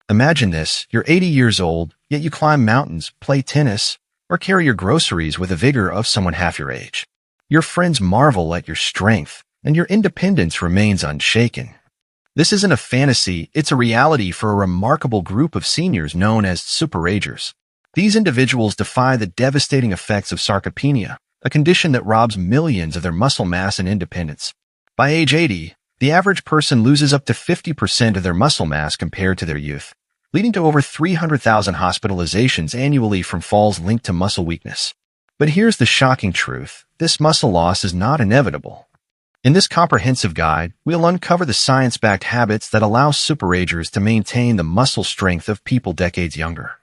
Imagine this, you're 80 years old, yet you climb mountains, play tennis, or carry your groceries with the vigor of someone half your age. Your friends marvel at your strength, and your independence remains unshaken. This isn't a fantasy, it's a reality for a remarkable group of seniors known as superagers. These individuals defy the devastating effects of sarcopenia, a condition that robs millions of their muscle mass and independence. By age 80, the average person loses up to 50% of their muscle mass compared to their youth, leading to over 300,000 hospitalizations annually from falls linked to muscle weakness. But here's the shocking truth. This muscle loss is not inevitable. In this comprehensive guide, we'll uncover the science-backed habits that allow superagers to maintain the muscle strength of people decades younger.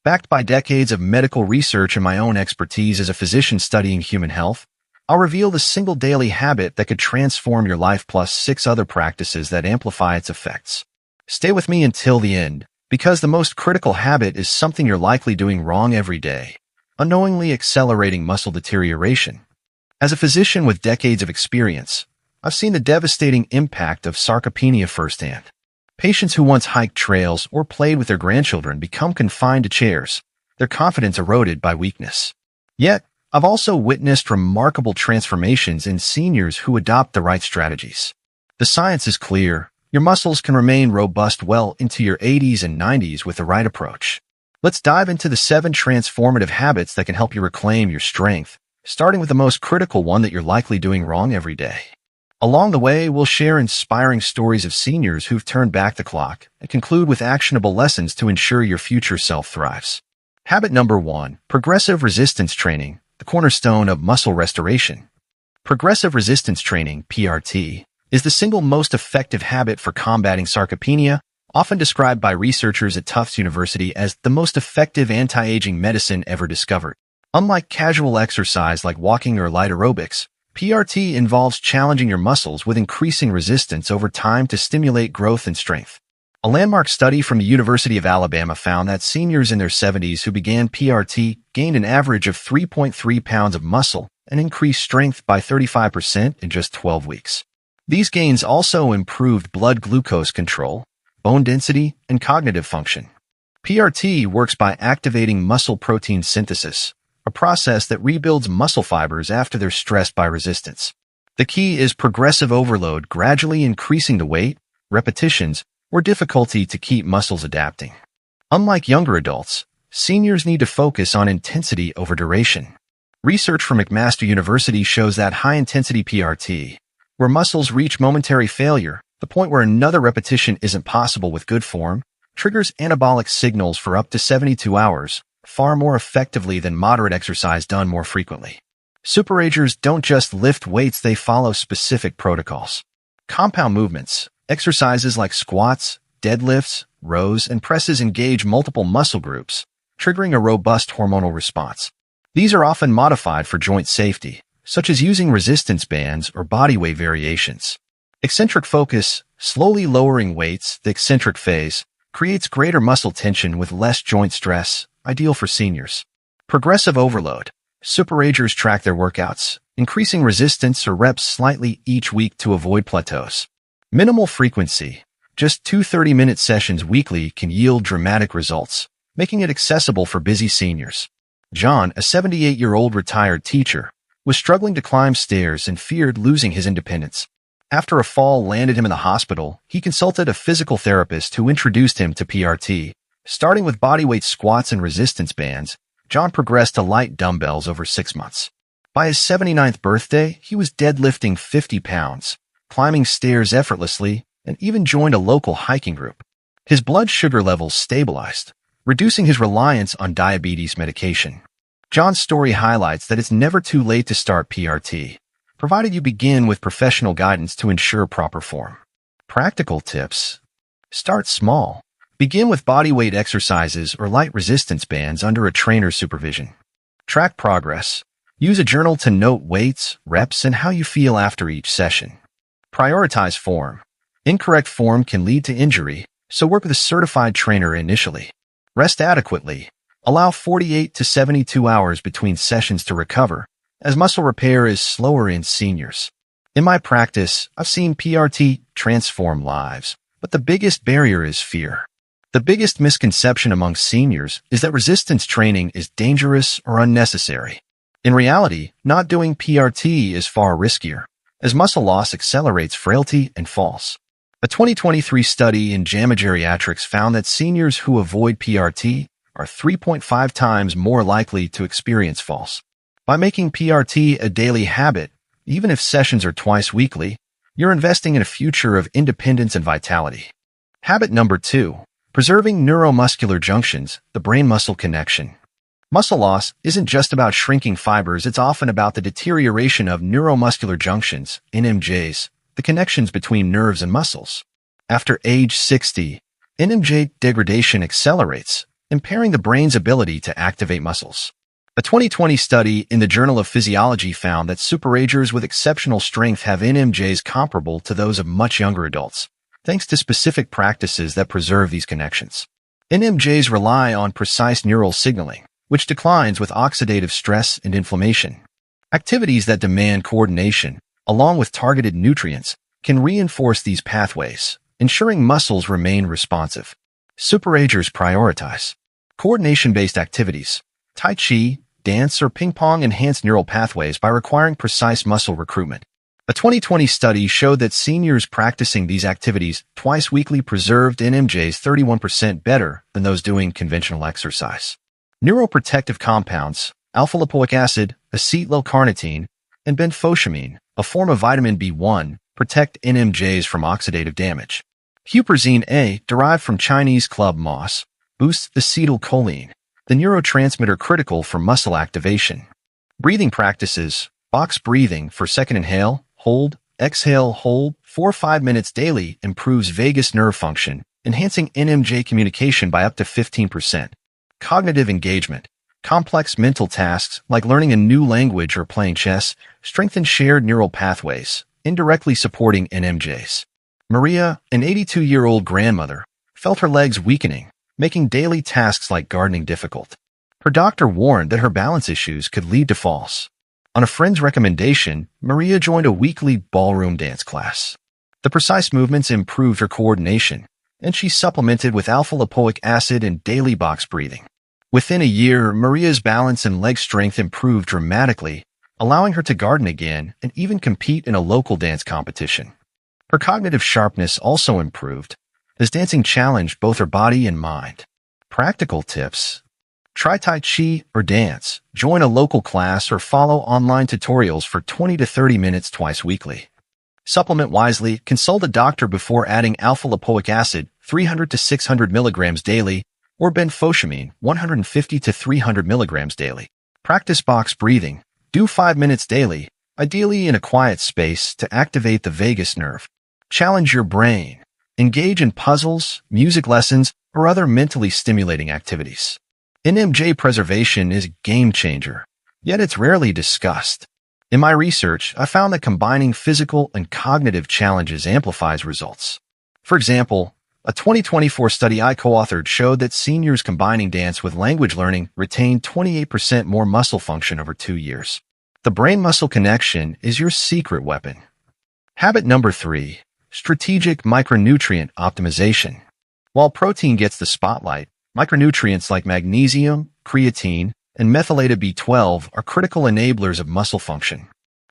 Backed by decades of medical research and my own expertise as a physician studying human health, I'll reveal the single daily habit that could transform your life plus 6 other practices that amplify its effects. Stay with me until the end, because the most critical habit is something you're likely doing wrong every day, unknowingly accelerating muscle deterioration. As a physician with decades of experience, I've seen the devastating impact of sarcopenia firsthand. Patients who once hiked trails or played with their grandchildren become confined to chairs, their confidence eroded by weakness. Yet, I've also witnessed remarkable transformations in seniors who adopt the right strategies. The science is clear. Your muscles can remain robust well into your 80s and 90s with the right approach. Let's dive into the 7 transformative habits that can help you reclaim your strength, starting with the most critical one that you're likely doing wrong every day. Along the way, we'll share inspiring stories of seniors who've turned back the clock and conclude with actionable lessons to ensure your future self thrives. Habit number 1, progressive resistance training, the cornerstone of muscle restoration. Progressive resistance training, PRT, is the single most effective habit for combating sarcopenia, often described by researchers at Tufts University as the most effective anti-aging medicine ever discovered. Unlike casual exercise like walking or light aerobics, PRT involves challenging your muscles with increasing resistance over time to stimulate growth and strength. A landmark study from the University of Alabama found that seniors in their 70s who began PRT gained an average of 3.3 pounds of muscle and increased strength by 35% in just 12 weeks. These gains also improved blood glucose control, bone density, and cognitive function. PRT works by activating muscle protein synthesis, a process that rebuilds muscle fibers after they're stressed by resistance. The key is progressive overload, gradually increasing the weight, repetitions, or difficulty to keep muscles adapting. Unlike younger adults, seniors need to focus on intensity over duration. Research from McMaster University shows that high-intensity PRT, where muscles reach momentary failure, the point where another repetition isn't possible with good form, triggers anabolic signals for up to 72 hours, far more effectively than moderate exercise done more frequently. Superagers don't just lift weights, they follow specific protocols. Compound movements, exercises like squats, deadlifts, rows, and presses engage multiple muscle groups, triggering a robust hormonal response. These are often modified for joint safety, such as using resistance bands or body weight variations. Eccentric focus, slowly lowering weights, the eccentric phase, creates greater muscle tension with less joint stress, ideal for seniors. Progressive overload. Superagers track their workouts, increasing resistance or reps slightly each week to avoid plateaus. Minimal frequency. Just 2 30-minute sessions weekly can yield dramatic results, making it accessible for busy seniors. John, a 78-year-old retired teacher, was struggling to climb stairs and feared losing his independence. After a fall landed him in the hospital, he consulted a physical therapist who introduced him to PRT. Starting with bodyweight squats and resistance bands, John progressed to light dumbbells over 6 months. By his 79th birthday, he was deadlifting 50 pounds, climbing stairs effortlessly, and even joined a local hiking group. His blood sugar levels stabilized, reducing his reliance on diabetes medication. John's story highlights that it's never too late to start PRT, provided you begin with professional guidance to ensure proper form. Practical tips. Start small. Begin with bodyweight exercises or light resistance bands under a trainer's supervision. Track progress. Use a journal to note weights, reps, and how you feel after each session. Prioritize form. Incorrect form can lead to injury, so work with a certified trainer initially. Rest adequately. Allow 48 to 72 hours between sessions to recover, as muscle repair is slower in seniors. In my practice, I've seen PRT transform lives, but the biggest barrier is fear. The biggest misconception among seniors is that resistance training is dangerous or unnecessary. In reality, not doing PRT is far riskier, as muscle loss accelerates frailty and falls. A 2023 study in JAMA Geriatrics found that seniors who avoid PRT are 3.5 times more likely to experience falls. By making PRT a daily habit, even if sessions are twice weekly, you're investing in a future of independence and vitality. Habit number 2. Preserving neuromuscular junctions, the brain-muscle connection. Muscle loss isn't just about shrinking fibers, it's often about the deterioration of neuromuscular junctions, NMJs, the connections between nerves and muscles. After age 60, NMJ degradation accelerates, impairing the brain's ability to activate muscles. A 2020 study in the Journal of Physiology found that superagers with exceptional strength have NMJs comparable to those of much younger adults, thanks to specific practices that preserve these connections. NMJs rely on precise neural signaling, which declines with oxidative stress and inflammation. Activities that demand coordination, along with targeted nutrients, can reinforce these pathways, ensuring muscles remain responsive. Superagers prioritize coordination-based activities. Tai Chi, dance, or ping pong enhance neural pathways by requiring precise muscle recruitment. A 2020 study showed that seniors practicing these activities twice weekly preserved NMJs 31% better than those doing conventional exercise. Neuroprotective compounds, alpha-lipoic acid, acetyl-L-carnitine, and benfotiamine, a form of vitamin B1, protect NMJs from oxidative damage. Huperzine A, derived from Chinese club moss, boosts acetylcholine, the neurotransmitter critical for muscle activation. Breathing practices, box breathing for second inhale, hold, exhale, hold, 4-5 minutes daily improves vagus nerve function, enhancing NMJ communication by up to 15%. Cognitive engagement. Complex mental tasks like learning a new language or playing chess strengthen shared neural pathways, indirectly supporting NMJs. Maria, an 82-year-old grandmother, felt her legs weakening, making daily tasks like gardening difficult. Her doctor warned that her balance issues could lead to falls. On a friend's recommendation, Maria joined a weekly ballroom dance class. The precise movements improved her coordination, and she supplemented with alpha-lipoic acid and daily box breathing. Within a year, Maria's balance and leg strength improved dramatically, allowing her to garden again and even compete in a local dance competition. Her cognitive sharpness also improved, as dancing challenged both her body and mind. Practical tips. Try Tai Chi or dance, join a local class, or follow online tutorials for 20 to 30 minutes twice weekly. Supplement wisely, consult a doctor before adding alpha-lipoic acid 300 to 600 milligrams daily or benfotiamine 150 to 300 milligrams daily. Practice box breathing. Do 5 minutes daily, ideally in a quiet space to activate the vagus nerve. Challenge your brain. Engage in puzzles, music lessons, or other mentally stimulating activities. NMJ preservation is a game changer, yet it's rarely discussed. In my research, I found that combining physical and cognitive challenges amplifies results. For example, a 2024 study I co-authored showed that seniors combining dance with language learning retained 28% more muscle function over 2 years. The brain-muscle connection is your secret weapon. Habit number 3, strategic micronutrient optimization. While protein gets the spotlight, micronutrients like magnesium, creatine, and methylated B12 are critical enablers of muscle function.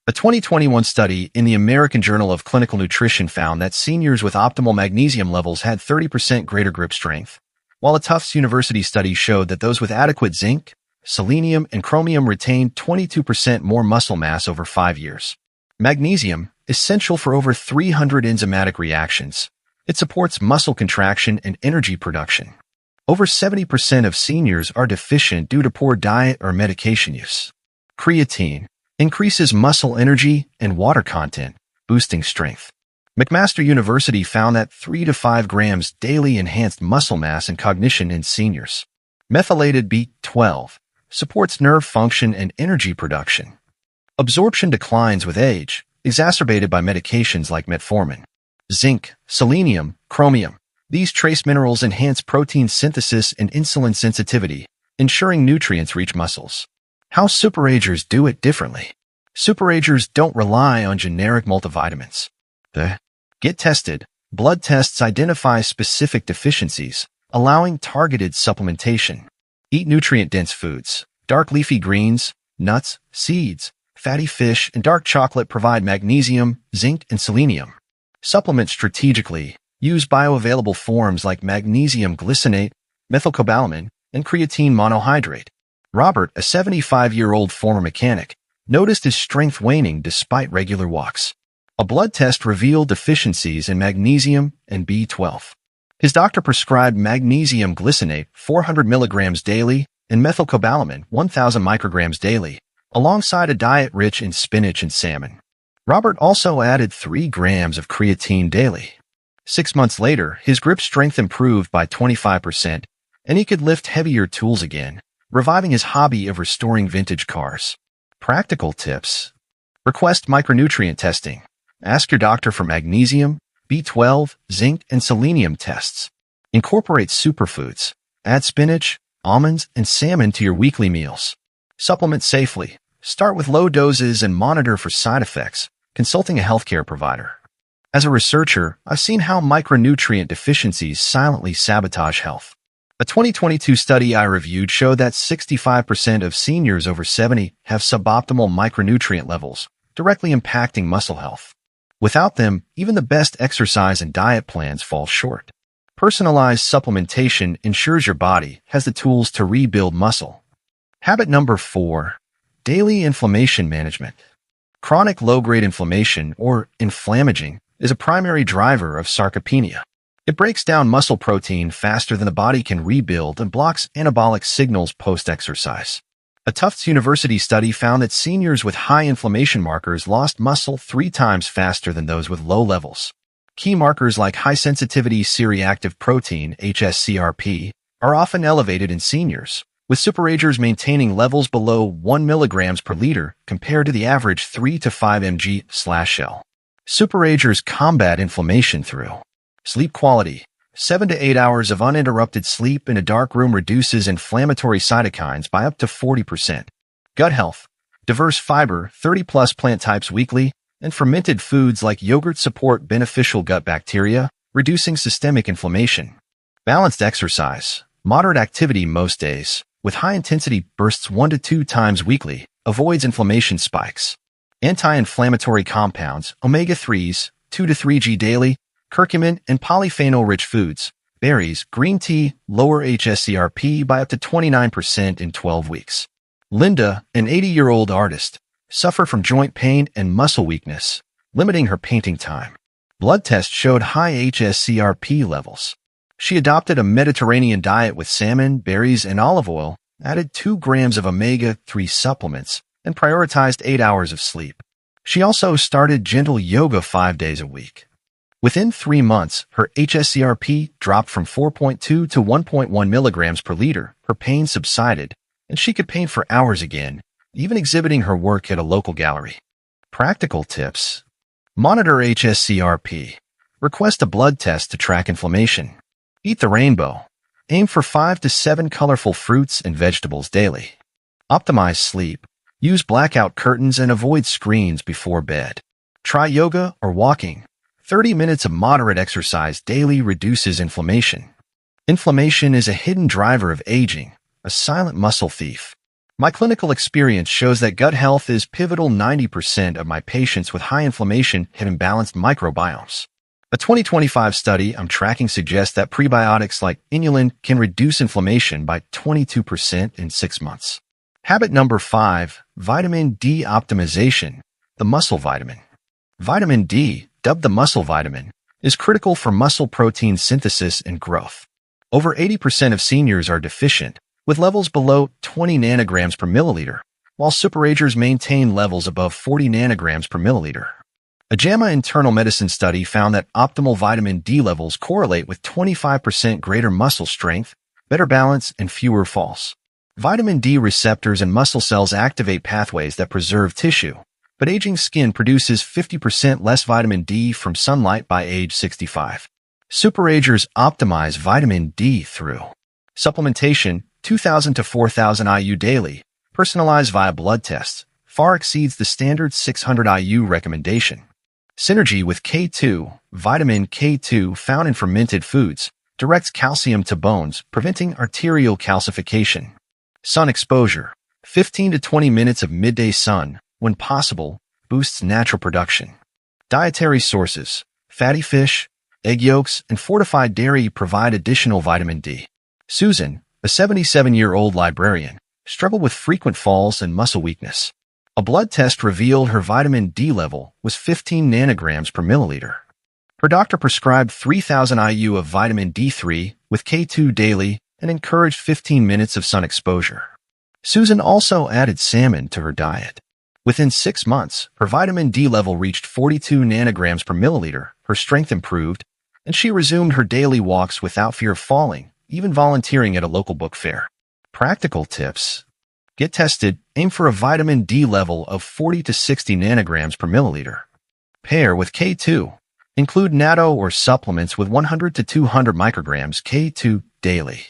A 2021 study in the American Journal of Clinical Nutrition found that seniors with optimal magnesium levels had 30% greater grip strength, while a Tufts University study showed that those with adequate zinc, selenium, and chromium retained 22% more muscle mass over 5 years. Magnesium, essential for over 300 enzymatic reactions, it supports muscle contraction and energy production. Over 70% of seniors are deficient due to poor diet or medication use. Creatine increases muscle energy and water content, boosting strength. McMaster University found that 3 to 5 grams daily enhanced muscle mass and cognition in seniors. Methylated B12 supports nerve function and energy production. Absorption declines with age, exacerbated by medications like metformin. Zinc, selenium, chromium. These trace minerals enhance protein synthesis and insulin sensitivity, ensuring nutrients reach muscles. How superagers do it differently. Superagers don't rely on generic multivitamins. Get tested. Blood tests identify specific deficiencies, allowing targeted supplementation. Eat nutrient-dense foods. Dark leafy greens, nuts, seeds, fatty fish, and dark chocolate provide magnesium, zinc, and selenium. Supplement strategically. Use bioavailable forms like magnesium glycinate, methylcobalamin, and creatine monohydrate. Robert, a 75-year-old former mechanic, noticed his strength waning despite regular walks. A blood test revealed deficiencies in magnesium and B12. His doctor prescribed magnesium glycinate 400 milligrams daily and methylcobalamin 1,000 micrograms daily, alongside a diet rich in spinach and salmon. Robert also added 3 grams of creatine daily. 6 months later, his grip strength improved by 25%, and he could lift heavier tools again, reviving his hobby of restoring vintage cars. Practical tips. Request micronutrient testing. Ask your doctor for magnesium, B12, zinc, and selenium tests. Incorporate superfoods. Add spinach, almonds, and salmon to your weekly meals. Supplement safely. Start with low doses and monitor for side effects, consulting a healthcare provider. As a researcher, I've seen how micronutrient deficiencies silently sabotage health. A 2022 study I reviewed showed that 65% of seniors over 70 have suboptimal micronutrient levels, directly impacting muscle health. Without them, even the best exercise and diet plans fall short. Personalized supplementation ensures your body has the tools to rebuild muscle. Habit number 4. Daily inflammation management. Chronic low-grade inflammation, or inflammaging, is a primary driver of sarcopenia. It breaks down muscle protein faster than the body can rebuild and blocks anabolic signals post-exercise. A Tufts University study found that seniors with high inflammation markers lost muscle 3 times faster than those with low levels. Key markers like high-sensitivity C-reactive protein, HSCRP, are often elevated in seniors, with superagers maintaining levels below 1 milligrams per liter compared to the average 3 to 5 mg/L. Superagers combat inflammation through sleep quality. 7 to 8 hours of uninterrupted sleep in a dark room reduces inflammatory cytokines by up to 40%. Gut health. Diverse fiber, 30-plus plant types weekly, and fermented foods like yogurt support beneficial gut bacteria, reducing systemic inflammation. Balanced exercise. Moderate activity most days, with high-intensity bursts 1 to 2 times weekly, avoids inflammation spikes. Anti-inflammatory compounds, omega-3s, 2 to 3G daily, curcumin, and polyphenol-rich foods, berries, green tea, lower HSCRP by up to 29% in 12 weeks. Linda, an 80-year-old artist, suffered from joint pain and muscle weakness, limiting her painting time. Blood tests showed high HSCRP levels. She adopted a Mediterranean diet with salmon, berries, and olive oil, added 2 grams of omega-3 supplements, and prioritized 8 hours of sleep. She also started gentle yoga 5 days a week. Within 3 months, her HSCRP dropped from 4.2 to 1.1 milligrams per liter, her pain subsided, and she could paint for hours again, even exhibiting her work at a local gallery. Practical tips. Monitor HSCRP. Request a blood test to track inflammation. Eat the rainbow. Aim for 5 to 7 colorful fruits and vegetables daily. Optimize sleep. Use blackout curtains and avoid screens before bed. Try yoga or walking. 30 minutes of moderate exercise daily reduces inflammation. Inflammation is a hidden driver of aging, a silent muscle thief. My clinical experience shows that gut health is pivotal. 90% of my patients with high inflammation have imbalanced microbiomes. A 2025 study I'm tracking suggests that prebiotics like inulin can reduce inflammation by 22% in 6 months. Habit number 5, vitamin D optimization, the muscle vitamin. Vitamin D, dubbed the muscle vitamin, is critical for muscle protein synthesis and growth. Over 80% of seniors are deficient, with levels below 20 nanograms per milliliter, while superagers maintain levels above 40 nanograms per milliliter. A JAMA internal medicine study found that optimal vitamin D levels correlate with 25% greater muscle strength, better balance, and fewer falls. Vitamin D receptors in muscle cells activate pathways that preserve tissue, but aging skin produces 50% less vitamin D from sunlight by age 65. Superagers optimize vitamin D through supplementation, 2,000 to 4,000 IU daily, personalized via blood tests, far exceeds the standard 600 IU recommendation. Synergy with K2, vitamin K2 found in fermented foods, directs calcium to bones, preventing arterial calcification. Sun exposure. 15 to 20 minutes of midday sun, when possible, boosts natural production. Dietary sources. Fatty fish, egg yolks, and fortified dairy provide additional vitamin D. Susan, a 77-year-old librarian, struggled with frequent falls and muscle weakness. A blood test revealed her vitamin D level was 15 nanograms per milliliter. Her doctor prescribed 3,000 IU of vitamin D3 with K2 daily and encouraged 15 minutes of sun exposure. Susan also added salmon to her diet. Within 6 months, her vitamin D level reached 42 nanograms per milliliter, her strength improved, and she resumed her daily walks without fear of falling, even volunteering at a local book fair. Practical tips. Get tested, aim for a vitamin D level of 40 to 60 nanograms per milliliter. Pair with K2. Include natto or supplements with 100 to 200 micrograms K2 daily.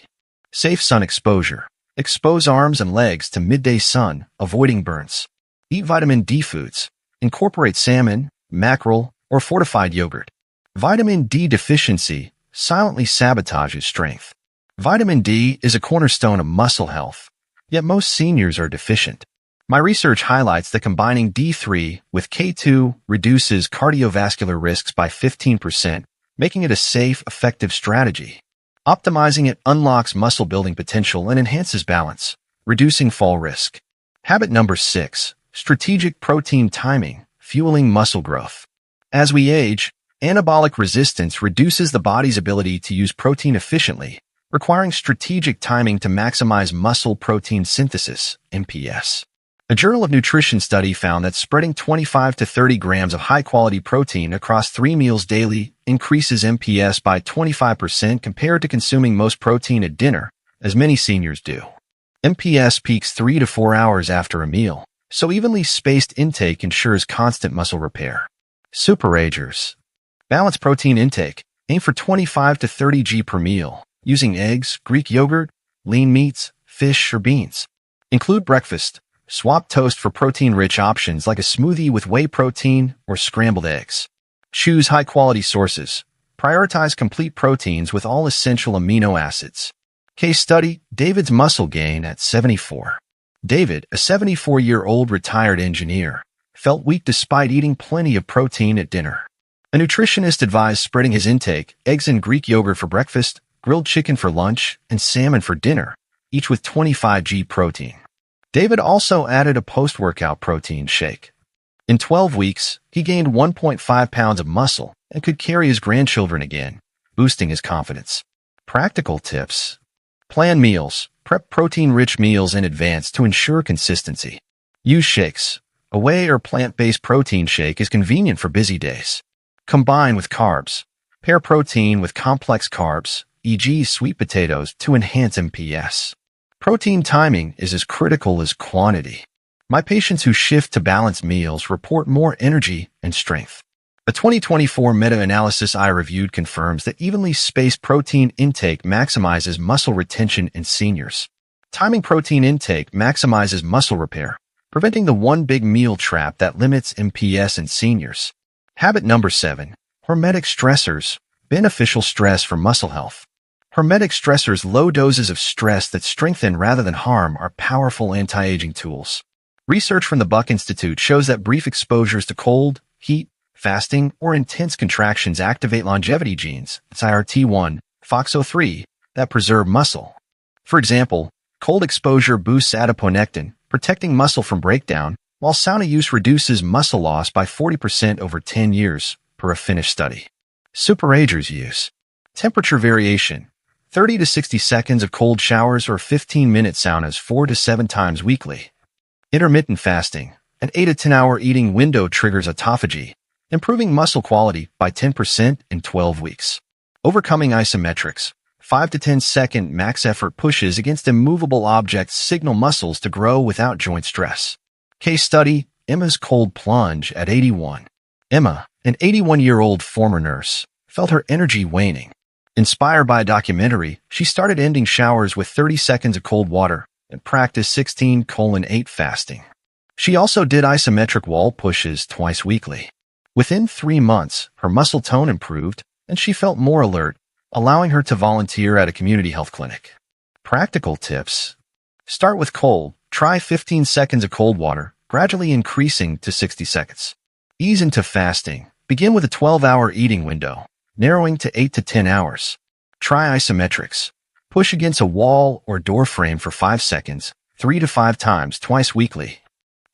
Safe sun exposure. Expose arms and legs to midday sun, avoiding burns. Eat vitamin D foods. Incorporate salmon, mackerel, or fortified yogurt. Vitamin D deficiency silently sabotages strength. Vitamin D is a cornerstone of muscle health, yet most seniors are deficient. My research highlights that combining D3 with K2 reduces cardiovascular risks by 15%, making it a safe, effective strategy. Optimizing it unlocks muscle building potential and enhances balance, reducing fall risk. Habit number 6. Strategic protein timing, fueling muscle growth. As we age, anabolic resistance reduces the body's ability to use protein efficiently, requiring strategic timing to maximize muscle protein synthesis, MPS. A Journal of Nutrition study found that spreading 25 to 30 grams of high-quality protein across 3 meals daily increases MPS by 25% compared to consuming most protein at dinner, as many seniors do. MPS peaks 3 to 4 hours after a meal, so evenly spaced intake ensures constant muscle repair. Superagers. Balance protein intake. Aim for 25 to 30 g per meal, using eggs, Greek yogurt, lean meats, fish, or beans. Include breakfast. Swap toast for protein-rich options like a smoothie with whey protein or scrambled eggs. Choose high-quality sources. Prioritize complete proteins with all essential amino acids. Case study, David's muscle gain at 74. David, a 74-year-old retired engineer, felt weak despite eating plenty of protein at dinner. A nutritionist advised spreading his intake, eggs and Greek yogurt for breakfast, grilled chicken for lunch, and salmon for dinner, each with 25 g protein. David also added a post-workout protein shake. In 12 weeks, he gained 1.5 pounds of muscle and could carry his grandchildren again, boosting his confidence. Practical tips. Plan meals. Prep protein-rich meals in advance to ensure consistency. Use shakes. A whey or plant-based protein shake is convenient for busy days. Combine with carbs. Pair protein with complex carbs, e.g. sweet potatoes, to enhance MPS. Protein timing is as critical as quantity. My patients who shift to balanced meals report more energy and strength. A 2024 meta-analysis I reviewed confirms that evenly spaced protein intake maximizes muscle retention in seniors. Timing protein intake maximizes muscle repair, preventing the one big meal trap that limits MPS in seniors. Habit number 7. Hormetic stressors, beneficial stress for muscle health. Hormetic stressors, low doses of stress that strengthen rather than harm, are powerful anti-aging tools. Research from the Buck Institute shows that brief exposures to cold, heat, fasting, or intense contractions activate longevity genes, SIRT1, FOXO3, that preserve muscle. For example, cold exposure boosts adiponectin, protecting muscle from breakdown, while sauna use reduces muscle loss by 40% over 10 years, per a Finnish study. Superagers use. Temperature variation. 30 to 60 seconds of cold showers or 15-minute saunas 4 to 7 times weekly. Intermittent fasting. An 8 to 10 hour eating window triggers autophagy, improving muscle quality by 10% in 12 weeks. Overcoming isometrics. 5 to 10 second max effort pushes against immovable objects signal muscles to grow without joint stress. Case study, Emma's cold plunge at 81. Emma, an 81-year-old former nurse, felt her energy waning. Inspired by a documentary, she started ending showers with 30 seconds of cold water and practiced 16:8 fasting. She also did isometric wall pushes twice weekly. Within 3 months, her muscle tone improved, and she felt more alert, allowing her to volunteer at a community health clinic. Practical tips. Start with cold. Try 15 seconds of cold water, gradually increasing to 60 seconds. Ease into fasting. Begin with a 12-hour eating window, narrowing to 8 to 10 hours. Try isometrics. Push against a wall or door frame for 5 seconds, 3 to 5 times twice weekly.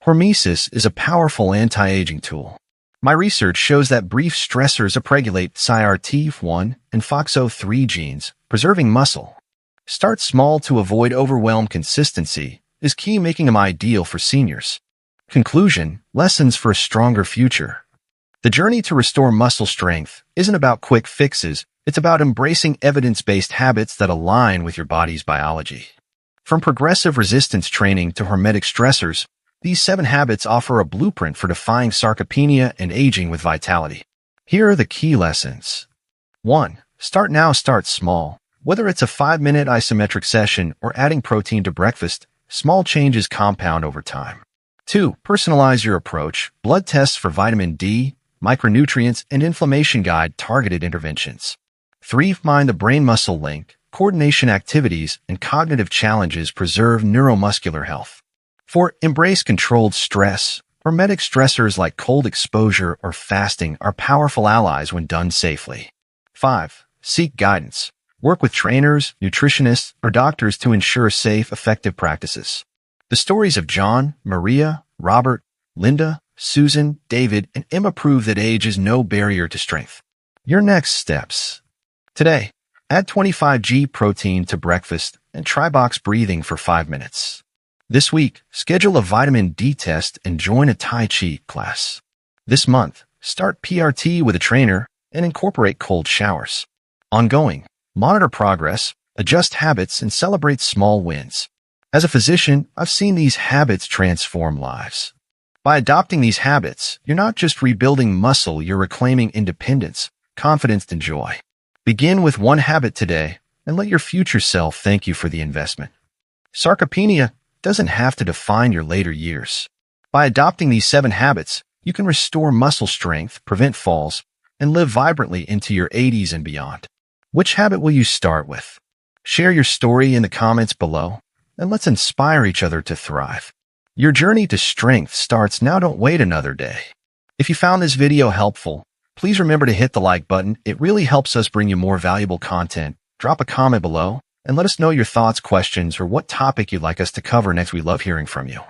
Hormesis is a powerful anti-aging tool. My research shows that brief stressors upregulate CRT1 and FOXO3 genes, preserving muscle. Start small to avoid overwhelm. Consistency is key, making them ideal for seniors. Conclusion: lessons for a stronger future. The journey to restore muscle strength isn't about quick fixes. It's about embracing evidence-based habits that align with your body's biology. From progressive resistance training to hormetic stressors, these 7 habits offer a blueprint for defying sarcopenia and aging with vitality. Here are the key lessons. 1. Start now. Start small. Whether it's a 5-minute isometric session or adding protein to breakfast, small changes compound over time. 2. Personalize your approach. Blood tests for vitamin D, micronutrients, and inflammation guide targeted interventions. 3. Mind the brain-muscle link. Coordination activities and cognitive challenges preserve neuromuscular health. 4. Embrace controlled stress. Hormetic stressors like cold exposure or fasting are powerful allies when done safely. 5. Seek guidance. Work with trainers, nutritionists, or doctors to ensure safe, effective practices. The stories of John, Maria, Robert, Linda, Susan, David, and Emma prove that age is no barrier to strength. Your next steps. Today, add 25g protein to breakfast and try box breathing for 5 minutes. This week, schedule a vitamin D test and join a Tai Chi class. This month, start PRT with a trainer and incorporate cold showers. Ongoing, monitor progress, adjust habits, and celebrate small wins. As a physician, I've seen these habits transform lives. By adopting these habits, you're not just rebuilding muscle, you're reclaiming independence, confidence, and joy. Begin with one habit today and let your future self thank you for the investment. Sarcopenia doesn't have to define your later years. By adopting these 7 habits, you can restore muscle strength, prevent falls, and live vibrantly into your 80s and beyond. Which habit will you start with? Share your story in the comments below, and let's inspire each other to thrive. Your journey to strength starts now. Don't wait another day. If you found this video helpful, please remember to hit the like button. It really helps us bring you more valuable content. Drop a comment below and let us know your thoughts, questions, or what topic you'd like us to cover next. We love hearing from you.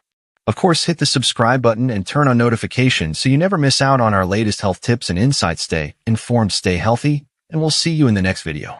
Of course, hit the subscribe button and turn on notifications so you never miss out on our latest health tips and insights. Stay informed, stay healthy, and we'll see you in the next video.